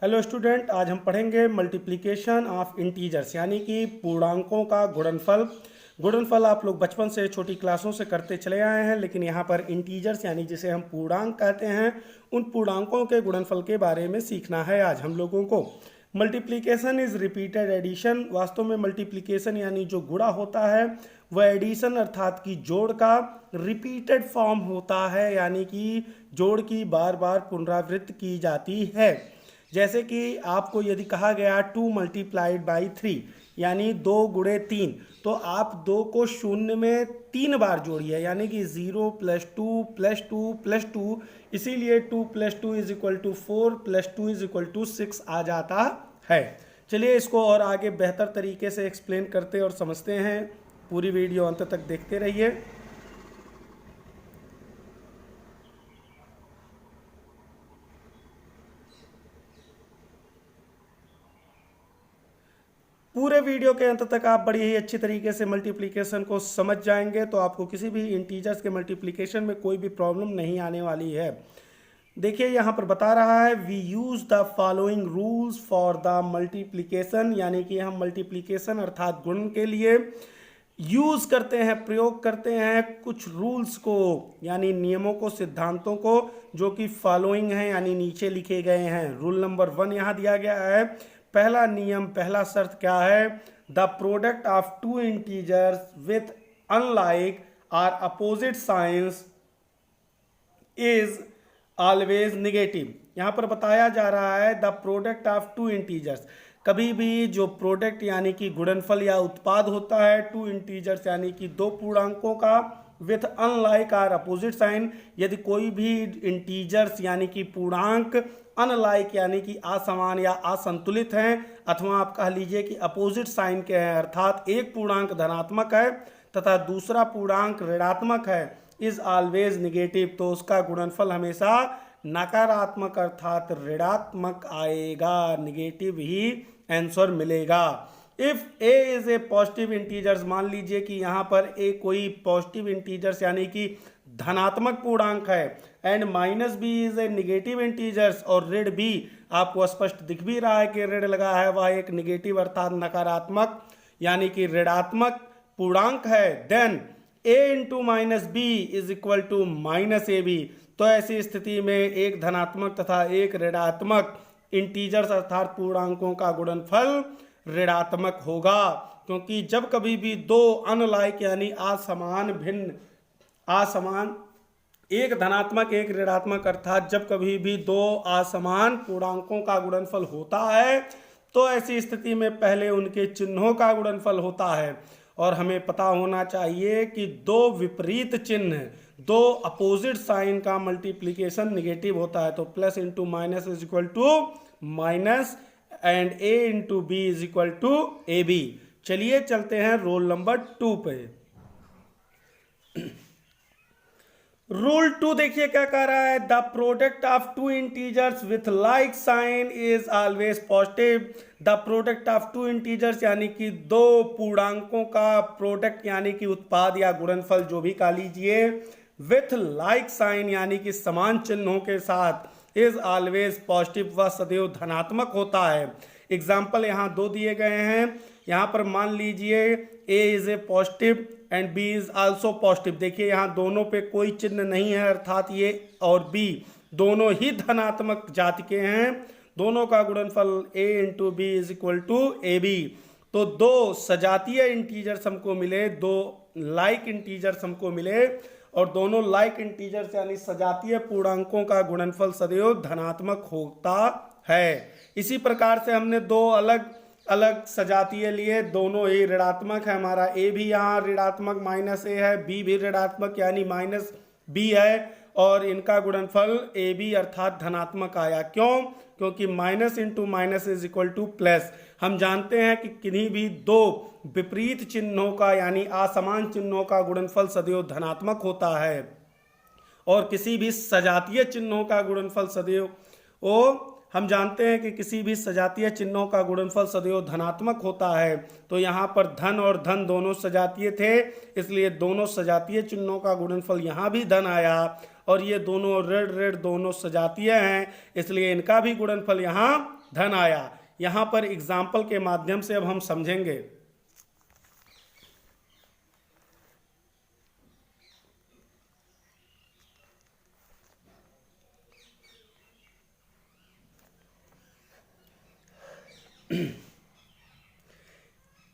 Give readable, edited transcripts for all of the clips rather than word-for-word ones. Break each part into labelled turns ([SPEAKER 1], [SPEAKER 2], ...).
[SPEAKER 1] Hello student, आज हम पढ़ेंगे मल्टीप्लिकेशन ऑफ इंटीजर्स यानी कि पूर्णांकों का गुणनफल। गुणनफल आप लोग बचपन से छोटी क्लासों से करते चले आए हैं, लेकिन यहाँ पर इंटीजर्स यानी जिसे हम पूर्णांक कहते हैं, उन पूर्णांकों के गुणनफल के बारे में सीखना है आज हम लोगों को। Multiplication is repeated addition. वास्तव में मल्टीप्लिकेशन यानी जो गुणा होता है वह एडिशन अर्थात कि जोड़ का रिपीटेड फॉर्म होता है, यानी कि जोड़ की बार बार पुनरावृत्ति की जाती है। जैसे कि आपको यदि कहा गया 2 मल्टीप्लाइड बाई 3 यानी 2 गुणे 3, तो आप 2 को शून्य में 3 बार जोड़िए, यानी कि 0 + 2 + 2 + 2, इसीलिए 2 + 2 = 4 + 2 = 6 आ जाता है। चलिए इसको और आगे बेहतर तरीके से एक्सप्लेन करते और समझते हैं। पूरी वीडियो अंत तक देखते रहिए। पूरे वीडियो के अंत तक आप बड़ी ही अच्छी तरीके से मल्टीप्लिकेशन को समझ जाएंगे, तो आपको किसी भी इंटीजर्स के मल्टीप्लिकेशन में कोई भी प्रॉब्लम नहीं आने वाली है। देखिए यहाँ पर बता रहा है we use the following rules for the multiplication, यानी कि हम मल्टीप्लिकेशन अर्थात गुणन के लिए यूज करते हैं, प्रयोग करते हैं कुछ रूल्स को, यानी नियमों को, सिद्धांतों को, जो कि फॉलोइंग हैं यानी नीचे लिखे गए हैं। रूल नंबर 1 यहाँ दिया गया है। पहला नियम, पहला शर्त क्या है? The product of two integers with unlike or opposite signs is always negative. यहां पर बताया जा रहा है the product of two integers, कभी भी जो प्रोडक्ट यानी कि गुणनफल या उत्पाद होता है टू इंटीजर्स यानी कि दो पूर्णांकों का, with unlike or opposite sign, यदि कोई भी इंटीजर्स यानी कि पूर्णांक अनलाइक यानी कि असमान या असंतुलित हैं, अथवा आप कह लीजिए कि अपोजिट साइन के हैं, अर्थात एक पूर्णांक धनात्मक है तथा दूसरा पूर्णांक ऋणात्मक है, इज ऑलवेज निगेटिव, तो उसका गुणनफल हमेशा नकारात्मक अर्थात ऋणात्मक आएगा, निगेटिव ही आंसर मिलेगा। If A is a positive integers, मान लीजिए कि यहाँ पर ए कोई पॉजिटिव इंटीजर्स यानी कि धनात्मक पूर्णांक है, and minus B is a negative integers, और ऋण बी आपको स्पष्ट दिख भी रहा है कि ऋण लगा है, वह एक निगेटिव अर्थात नकारात्मक यानी कि ऋणात्मक पूर्णांक है, then a into minus B is equal to minus A B. तो ऐसी स्थिति में एक धनात्मक तथा एक ऋणात्मक इंटीजर्स अर्थात पूर्णांकों का गुणनफल ऋणात्मक होगा, क्योंकि जब कभी भी दो अनलाइक यानी असमान भिन्न, असमान, एक धनात्मक एक ऋणात्मक, अर्थात जब कभी भी दो असमान पूर्णांकों का गुणनफल होता है तो ऐसी स्थिति में पहले उनके चिन्हों का गुणनफल होता है। और हमें पता होना चाहिए कि दो विपरीत चिन्ह, दो अपोजिट साइन का मल्टीप्लिकेशन निगेटिव होता है, तो plus into minus is equal to minus and A into B is equal to A B. चलिए चलते हैं रोल नंबर 2 पे। रूल 2 देखिए क्या कह रहा है, the product of two integers with like sign is always positive. The product of two integers यानी कि दो पूर्णांकों का प्रोडक्ट यानी कि उत्पाद या गुणनफल जो भी कह लीजिए, विथ लाइक साइन यानी कि समान चिन्हों के साथ, इज ऑलवेज पॉजिटिव, वह सदैव धनात्मक होता है। एग्जाम्पल यहाँ 2 दिए गए हैं। यहाँ पर मान लीजिए a is a positive and b is also positive. देखिए यहाँ दोनों पे कोई चिन्ह नहीं है, अर्थात ये और b दोनों ही धनात्मक जाति के हैं। दोनों का गुणनफल a into B is equal to A B. तो दो सजातीय इंटीजर्स हमको मिले, दो लाइक इंटीजर्स हमको मिले, और दोनों लाइक इंटीजर्स यानी सजातीय पूर्णांकों का गुणनफल सदैव धनात्मक होता है। इसी प्रकार से हमने दो अलग अलग सजातीय लिए, दोनों ही ऋणात्मक है। हमारा ए भी यहाँ ऋणात्मक माइनस ए है, बी भी ऋणात्मक यानी माइनस बी है, और इनका गुणनफल ए बी अर्थात धनात्मक आया। क्यों? क्योंकि minus into minus is equal two plus. हम जानते हैं कि किन्हीं भी दो विपरीत चिन्हों का यानी असमान चिन्हों का गुणनफल सदैव धनात्मक होता है, और किसी भी सजातीय चिन्हों का गुणनफल सदैव, हम जानते हैं कि किसी भी सजातीय चिन्हों का गुणनफल सदैव धनात्मक होता है। तो यहाँ पर धन और धन दोनों सजातीय थे, इसलिए दोनों सजातीय चिन्हों का गुणनफल यहाँ भी धन आया, और ये दोनों ऋण ऋण दोनों सजातीय हैं, इसलिए इनका भी गुणनफल यहाँ धन आया। यहाँ पर एग्जाम्पल के माध्यम से अब हम समझेंगे।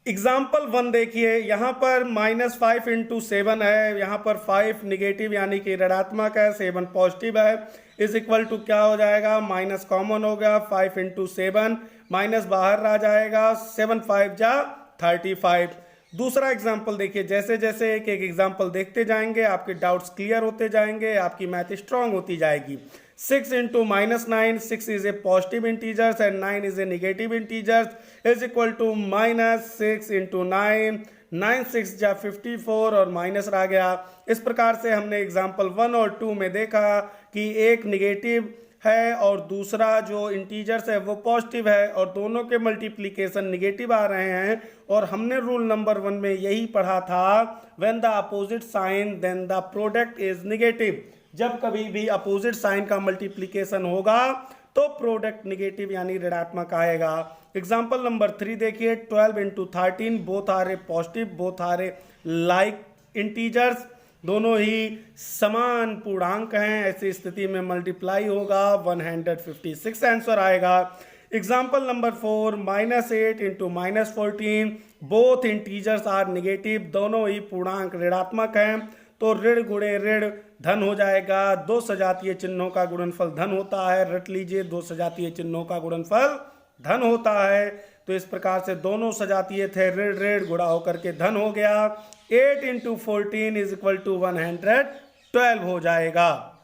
[SPEAKER 1] एग्जाम्पल 1 देखिए, यहाँ पर -5 इंटू 7 है, यहाँ पर 5 निगेटिव यानी कि ऋणात्मक है, 7 पॉजिटिव है, इज इक्वल टू क्या हो जाएगा, माइनस कॉमन हो गया, 5 इंटू 7 माइनस बाहर आ जाएगा, 7 5 जा 35। दूसरा एग्जाम्पल देखिए, जैसे जैसे एक एक एग्जाम्पल देखते जाएंगे आपके डाउट्स क्लियर होते जाएंगे, आपकी मैथ स्ट्रांग होती जाएगी। 6 into -9, 6 is a positive integers and 9 is a negative integers, is equal to -6 into 9, 9 6 जा 54 और माइनस रह गया। इस प्रकार से हमने एग्जाम्पल 1 और 2 में देखा कि एक निगेटिव है और दूसरा जो इंटीजर्स है वो पॉजिटिव है और दोनों के मल्टीप्लिकेशन निगेटिव आ रहे हैं। और हमने रूल नंबर 1 में यही पढ़ा था, when the opposite sign then the product is negative. जब कभी भी अपोजिट साइन का मल्टीप्लिकेशन होगा तो प्रोडक्ट निगेटिव यानी ऋणात्मक आएगा। एग्जाम्पल नंबर 3 देखिए, 12 into 13 both are a positive, both are a like integers, दोनों ही समान पूर्णांक हैं, ऐसी स्थिति में मल्टीप्लाई होगा 156 आंसर आएगा। Example number 4, -8 into -14 both integers are negative, दोनों ही पूर्णांक ऋणात्मक हैं, तो ऋण गुणे ऋण धन हो जाएगा। दो सजातीय चिन्हों का गुणनफल धन होता है, रट लीजिए, दो सजातीय चिन्हों का गुणनफल धन होता है। तो इस प्रकार से दोनों सजातीय थे, ऋण ऋण गुणा होकर के धन हो गया। 8 into 14 इज इक्वल टू 112 हो जाएगा।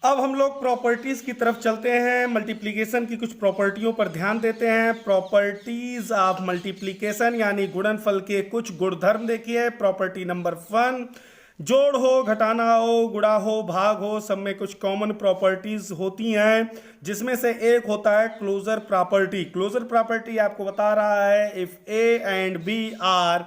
[SPEAKER 1] अब हम लोग प्रॉपर्टीज की तरफ चलते हैं, मल्टीप्लिकेशन की कुछ प्रॉपर्टियों पर ध्यान देते हैं। प्रॉपर्टीज ऑफ मल्टीप्लिकेशन यानी गुणनफल के कुछ गुणधर्म देखिए। प्रॉपर्टी नंबर 1, जोड़ हो, घटाना हो, गुणा हो, भाग हो, सब में कुछ कॉमन प्रॉपर्टीज होती हैं, जिसमें से एक होता है क्लोजर प्रॉपर्टी। क्लोजर प्रॉपर्टी आपको बता रहा है, if A and B are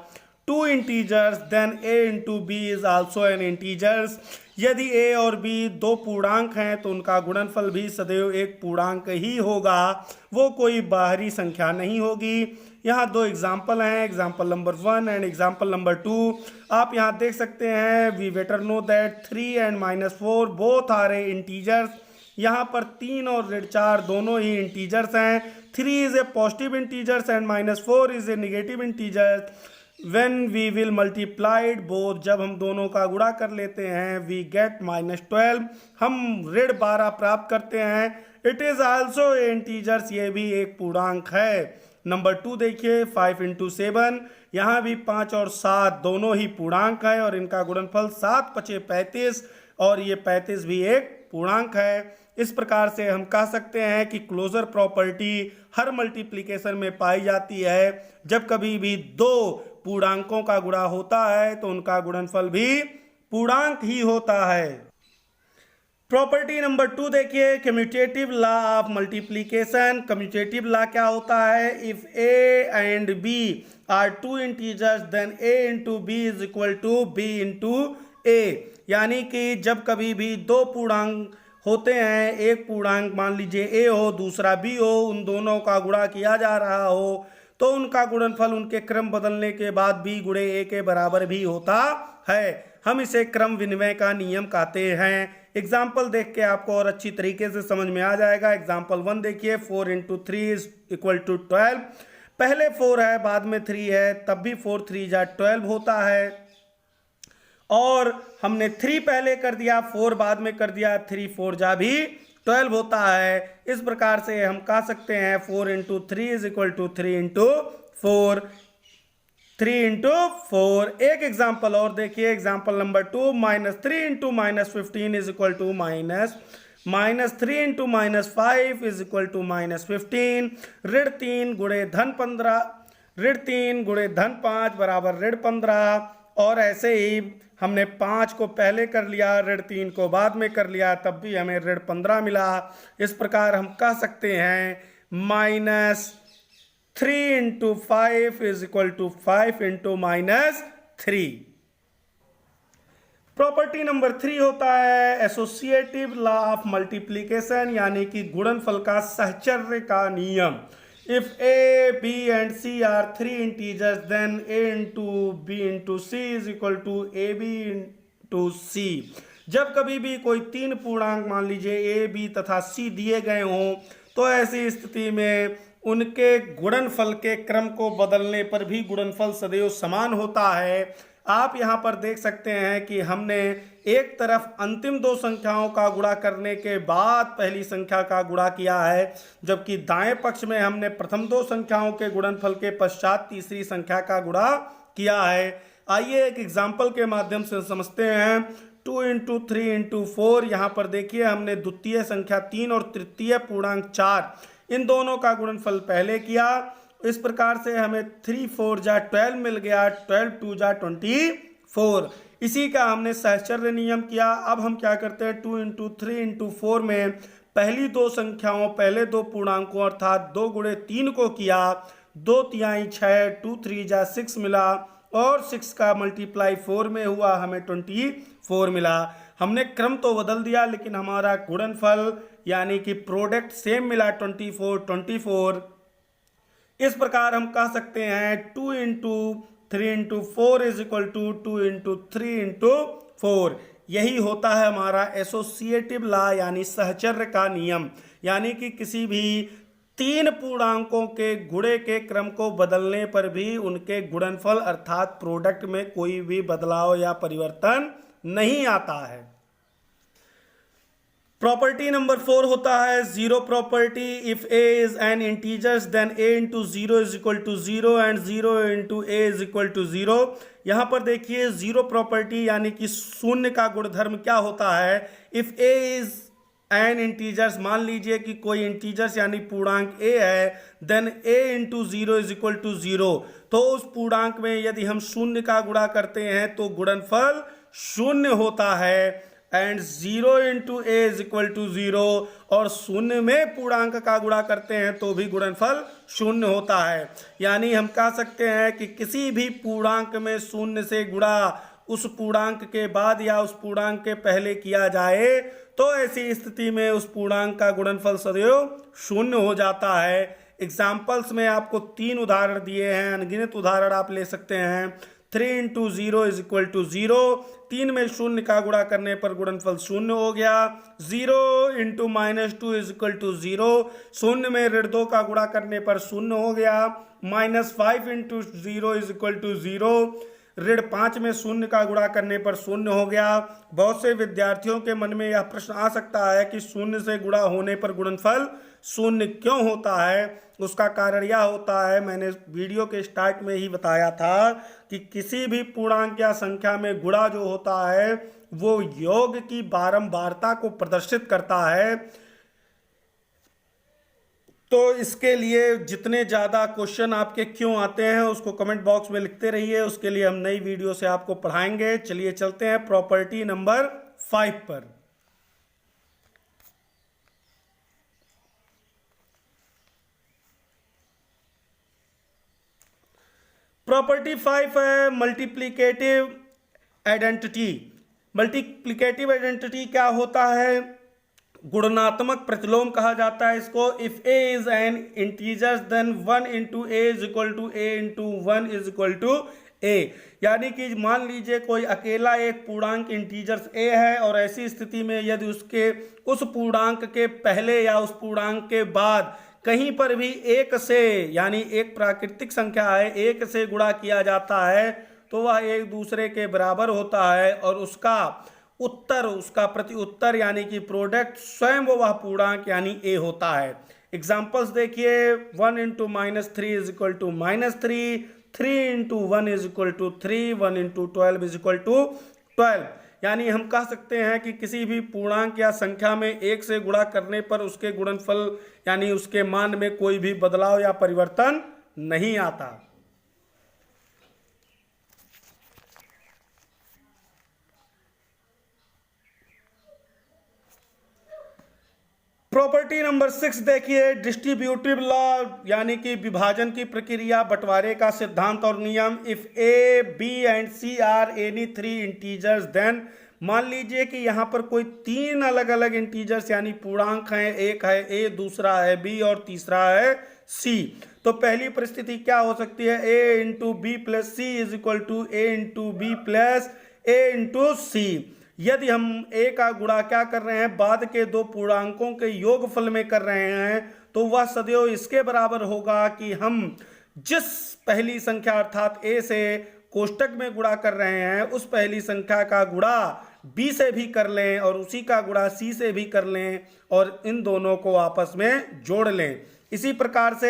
[SPEAKER 1] two integers then a into B is also an integers. यदि a और b दो पूर्णांक हैं तो उनका गुणनफल भी सदैव एक पूर्णांक ही होगा, वो कोई बाहरी संख्या नहीं होगी। यहाँ दो एग्जाम्पल हैं, example number 1 and example number 2। आप यहाँ देख सकते हैं, we better know that 3 and -4 both are a integers. यहाँ पर 3 और ऋण 4 दोनों ही इंटीजर्स हैं। 3 is a positive integers and -4 is a negative integers. When we will multiplied both, जब हम दोनों का गुणा कर लेते हैं, we get -12, हम ऋण 12 प्राप्त करते हैं। It is also a integers, ये भी एक पूर्णांक है। नंबर 2 देखिए, 5 into 7, यहाँ भी 5 और 7 दोनों ही पूर्णांक है और इनका गुणनफल 7 5 35 और ये 35 भी एक पूर्णांक है। इस प्रकार से हम कह सकते हैं कि क्लोजर प्रॉपर्टी हर मल्टीप्लिकेशन में पाई जाती है। जब कभी भी दो पूर्णांकों का गुणा होता है तो उनका गुणनफल भी पूर्णांक ही होता है। प्रॉपर्टी नंबर 2 देखिए, commutative law of multiplication. Commutative law क्या होता है, if A and B are two integers then a into B is equal to b into A. यानी कि जब कभी भी दो पूर्णांक होते हैं, एक पूर्णांक मान लीजिए a हो, दूसरा b हो, उन दोनों का गुणा किया जा रहा हो तो उनका गुणनफल उनके क्रम बदलने के बाद b गुणे a के बराबर भी होता है। हम इसे क्रम विनिमय का नियम कहते हैं। एग्जाम्पल देख के आपको और अच्छी तरीके से समझ में आ जाएगा। एग्जाम्पल 1 देखिए, 4 into 3 इज इक्वल टू 12। पहले 4 है, बाद में 3 है, तब भी 4 3 जा 12 होता है। और हमने 3 पहले कर दिया, 4 बाद में कर दिया, 3 4 जा भी 12 होता है। इस प्रकार से हम कह सकते हैं 4 into 3 is equal to 3 into 4, 3 into 4। एक एग्जाम्पल और देखिए, example number 2, -3 into -15 is equal to -3 into -5 is equal to -15। ऋण 3 गुणे धन 15, ऋण 3 गुणे धन 5 बराबर ऋण 15। और ऐसे ही हमने 5 को पहले कर लिया, ऋण 3 को बाद में कर लिया, तब भी हमें ऋण 15 मिला। इस प्रकार हम कह सकते हैं -3 into 5 is equal to 5 into -3। Property number 3 होता है एसोसिएटिव लॉ ऑफ मल्टीप्लिकेशन, यानी कि गुणनफल का सहचर्य का नियम। If A B and C are three integers then A into B into C is equal to A B into C. जब कभी भी कोई तीन पूर्णांक मान लीजिए ए बी तथा सी दिए गए हों तो ऐसी स्थिति में उनके गुणनफल के क्रम को बदलने पर भी गुणनफल सदैव समान होता है। आप यहाँ पर देख सकते हैं कि हमने एक तरफ अंतिम दो संख्याओं का गुणा करने के बाद पहली संख्या का गुणा किया है, जबकि दाएं पक्ष में हमने प्रथम दो संख्याओं के गुणनफल के पश्चात तीसरी संख्या का गुणा किया है। आइए एक एग्जाम्पल के माध्यम से समझते हैं। 2 इंटू 3 इंटू 4, यहाँ पर देखिए हमने द्वितीय संख्या 3 और तृतीय पूर्णांक 4 इन दोनों का गुणनफल पहले किया। इस प्रकार से हमें 3 4 जा 12 मिल गया, 12 2 जा 24। इसी का हमने सहचर्य नियम किया। अब हम क्या करते हैं, 2 इंटू 3 इंटू 4 में पहली दो संख्याओं पहले दो पूर्णांकों अर्थात 2 गुणे 3 को किया, 2 तिहाई 6, 2 3 जा 6 मिला और 6 का मल्टीप्लाई 4 में हुआ, हमें 24 मिला। हमने क्रम तो बदल दिया लेकिन हमारा गुणनफल यानी कि प्रोडक्ट सेम मिला, 24। इस प्रकार हम कह सकते हैं 2 into 3 into 4 is equal to 2 into 3 into 4। यही होता है हमारा एसोसिएटिव लॉ यानी सहचर्य का नियम, यानी कि किसी भी तीन पूर्णांकों के गुणे के क्रम को बदलने पर भी उनके गुणनफल अर्थात प्रोडक्ट में कोई भी बदलाव या परिवर्तन नहीं आता है। प्रॉपर्टी नंबर 4 होता है zero property. If A is an integers then A into zero is equal to zero and zero into A is equal to zero. यहाँ पर देखिए जीरो प्रॉपर्टी यानी कि शून्य का गुणधर्म क्या होता है। If A is an integers, मान लीजिए कि कोई इंटीजर्स यानी पूर्णांक ए है, then A into zero is equal to zero, तो उस पूर्णांक में यदि हम शून्य का गुणा करते हैं तो गुणनफल शून्य होता है। And 0 into A is equal to 0, और शून्य में पूर्णांक का गुणा करते हैं तो भी गुणनफल शून्य होता है। यानी हम कह सकते हैं कि किसी भी पूर्णांक में शून्य से गुणा उस पूर्णांक के बाद या उस पूर्णांक के पहले किया जाए तो ऐसी स्थिति में उस पूर्णांक का गुणनफल सदैव शून्य हो जाता है। एग्जाम्पल्स में आपको 3 उदाहरण दिए हैं, अनगिनत उदाहरण आप ले सकते हैं। 3 इंटू 0 इज इक्वल टू 0, 3 में शून्य का गुणा करने पर गुणनफल शून्य हो गया। 0 इंटू -2 इज इक्वल टू 0, शून्य में ऋण 2 का गुणा करने पर शून्य हो गया। -5 इंटू 0 इज इक्वल टू 0, ऋण 5 में शून्य का गुणा करने पर शून्य हो गया। बहुत से विद्यार्थियों के मन में यह प्रश्न आ सकता है कि शून्य से गुणा होने पर गुणनफल शून्य क्यों होता है। उसका कारण यह होता है, मैंने वीडियो के स्टार्ट में ही बताया था कि किसी भी पूर्णांक या संख्या में गुणा जो होता है वो योग की बारंबारता को प्रदर्शित करता है। तो इसके लिए जितने ज़्यादा क्वेश्चन आपके क्यों आते हैं उसको कमेंट बॉक्स में लिखते रहिए, उसके लिए हम नई वीडियो से आपको पढ़ाएंगे। चलिए चलते हैं प्रॉपर्टी नंबर 5 पर। प्रॉपर्टी 5 है मल्टीप्लिकेटिव आइडेंटिटी। मल्टीप्लिकेटिव आइडेंटिटी क्या होता है? गुणनात्मक प्रतिलोम कहा जाता है इसको। If A is an integers then 1 into A is equal to A into 1 is equal to A. यानी कि मान लीजिए कोई अकेला एक पूर्णांक इंटीजर्स ए है और ऐसी स्थिति में यदि उसके उस पूर्णांक के पहले या उस पूर्णांक के बाद कहीं पर भी एक से, यानी एक प्राकृतिक संख्या है, एक से गुणा किया जाता है तो वह एक दूसरे के बराबर होता है और उसका उत्तर, उसका प्रति उत्तर यानी कि प्रोडक्ट स्वयं वह पूर्णांक यानी ए होता है। एग्जाम्पल्स देखिए, 1 into -3 is equal to -3, 3 into 1 is equal to 3, 1 into 12 is equal to 12। यानी हम कह सकते हैं कि किसी भी पूर्णांक या संख्या में एक से गुणा करने पर उसके गुणनफल यानी उसके मान में कोई भी बदलाव या परिवर्तन नहीं आता। प्रॉपर्टी नंबर 6 देखिए, डिस्ट्रीब्यूटिव लॉ यानी कि विभाजन की प्रक्रिया, बंटवारे का सिद्धांत और नियम। If A B and C are any 3 integers then, मान लीजिए कि यहाँ पर कोई 3 अलग अलग इंटीजर्स यानी पूर्णांक हैं, एक है ए, दूसरा है बी और तीसरा है सी। तो पहली परिस्थिति क्या हो सकती है, A into B plus C is equal to A into B plus A into C. यदि हम ए का गुणा क्या कर रहे हैं, बाद के दो पूर्णांकों के योगफल में कर रहे हैं, तो वह सदैव इसके बराबर होगा कि हम जिस पहली संख्या अर्थात ए से कोष्टक में गुणा कर रहे हैं उस पहली संख्या का गुणा बी से भी कर लें और उसी का गुणा सी से भी कर लें और इन दोनों को आपस में जोड़ लें। इसी प्रकार से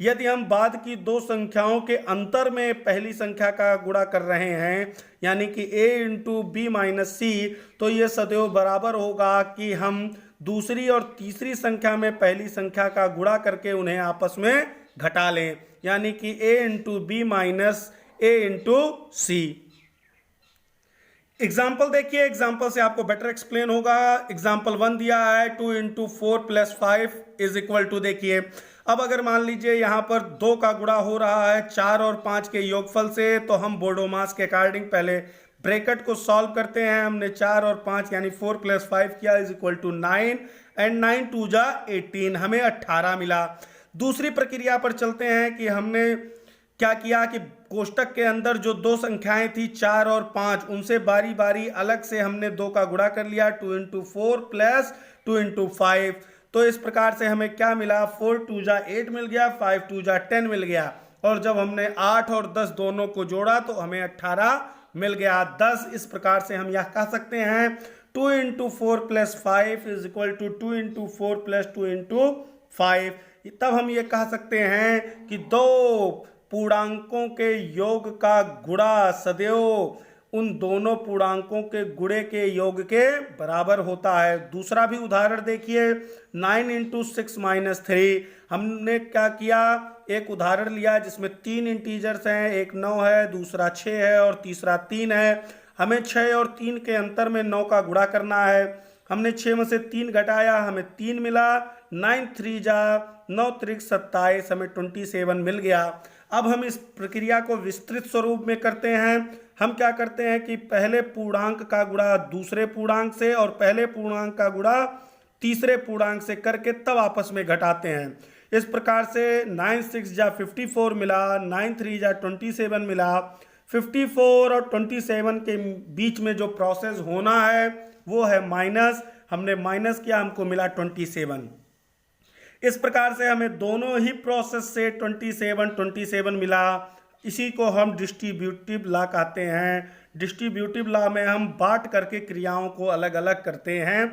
[SPEAKER 1] यदि हम बाद की दो संख्याओं के अंतर में पहली संख्या का गुणा कर रहे हैं यानी कि a इंटू बी माइनस सी, तो ये सदैव बराबर होगा कि हम दूसरी और तीसरी संख्या में पहली संख्या का गुणा करके उन्हें आपस में घटा लें, यानी कि a into B minus A into C. Example देखिए, एग्जाम्पल से आपको बेटर एक्सप्लेन होगा। एग्जाम्पल 1 दिया है 2 into 4 plus 5 is equal to, देखिए अब अगर मान लीजिए यहाँ पर 2 का गुणा हो रहा है 4 और 5 के योगफल से, तो हम बोडोमास के अकॉर्डिंग पहले ब्रैकेट को सॉल्व करते हैं। हमने 4 और 5 यानी 4 प्लस 5 किया इज इक्वल टू 9 एंड 9 2 जा 18, हमें 18 मिला। दूसरी प्रक्रिया पर चलते हैं कि हमने क्या किया कि कोष्टक के अंदर जो दो संख्याएं थी 4 और 5, उनसे बारी बारी अलग से हमने 2 का गुणा कर लिया, 2 इंटू 4 प्लस 2 इंटू 5। तो इस प्रकार से हमें क्या मिला, 4 2 जा 8 मिल गया, 5 2 जा 10 मिल गया। और जब हमने 8 और 10 दोनों को जोड़ा तो हमें 18 मिल गया 10। इस प्रकार से हम यह कह सकते हैं 2 into 4 plus 5 is equal to 2 into 4 plus 2 into 5। तब हम ये कह सकते हैं कि दो पूर्णांकों के योग का गुणा सदैव उन दोनों पूर्णांकों के गुणे के योग के बराबर होता है। दूसरा भी उदाहरण देखिए, 9 इंटू 6 माइनस 3। हमने क्या किया, एक उदाहरण लिया जिसमें 3 इंटीजर्स हैं, एक 9 है, दूसरा 6 है और तीसरा 3 है। हमें 6 और 3 के अंतर में 9 का गुणा करना है। हमने 6 में से 3 घटाया, हमें 3 मिला, 9 3 जा 9 त्रिक 27, हमें 27 मिल गया। अब हम इस प्रक्रिया को विस्तृत स्वरूप में करते हैं। हम क्या करते हैं कि पहले पूर्णांक का गुणा दूसरे पूर्णांक से और पहले पूर्णांक का गुणा तीसरे पूर्णांक से करके तब आपस में घटाते हैं। इस प्रकार से 9 6 जा 54 मिला, 9 3 जा 27 मिला। 54 और 27 के बीच में जो प्रोसेस होना है वो है माइनस। हमने माइनस किया, हमको मिला 27। इस प्रकार से हमें दोनों ही प्रोसेस से 27 मिला। इसी को हम डिस्ट्रीब्यूटिव लॉ कहते हैं। डिस्ट्रीब्यूटिव लॉ में हम बांट करके क्रियाओं को अलग अलग करते हैं,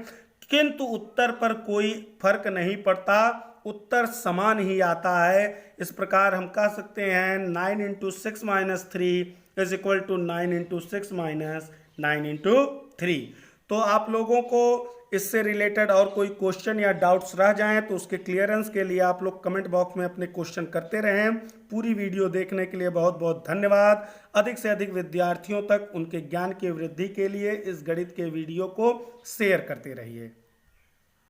[SPEAKER 1] किंतु उत्तर पर कोई फर्क नहीं पड़ता, उत्तर समान ही आता है। इस प्रकार हम कह सकते हैं 9 into 6 minus 3 is equal to 9 into 6 minus 9 into 3। तो आप लोगों को इससे रिलेटेड और कोई क्वेश्चन या डाउट्स रह जाएं तो उसके क्लियरेंस के लिए आप लोग कमेंट बॉक्स में अपने क्वेश्चन करते रहें। पूरी वीडियो देखने के लिए बहुत बहुत धन्यवाद। अधिक से अधिक विद्यार्थियों तक उनके ज्ञान की वृद्धि के लिए इस गणित के वीडियो को शेयर करते रहिए।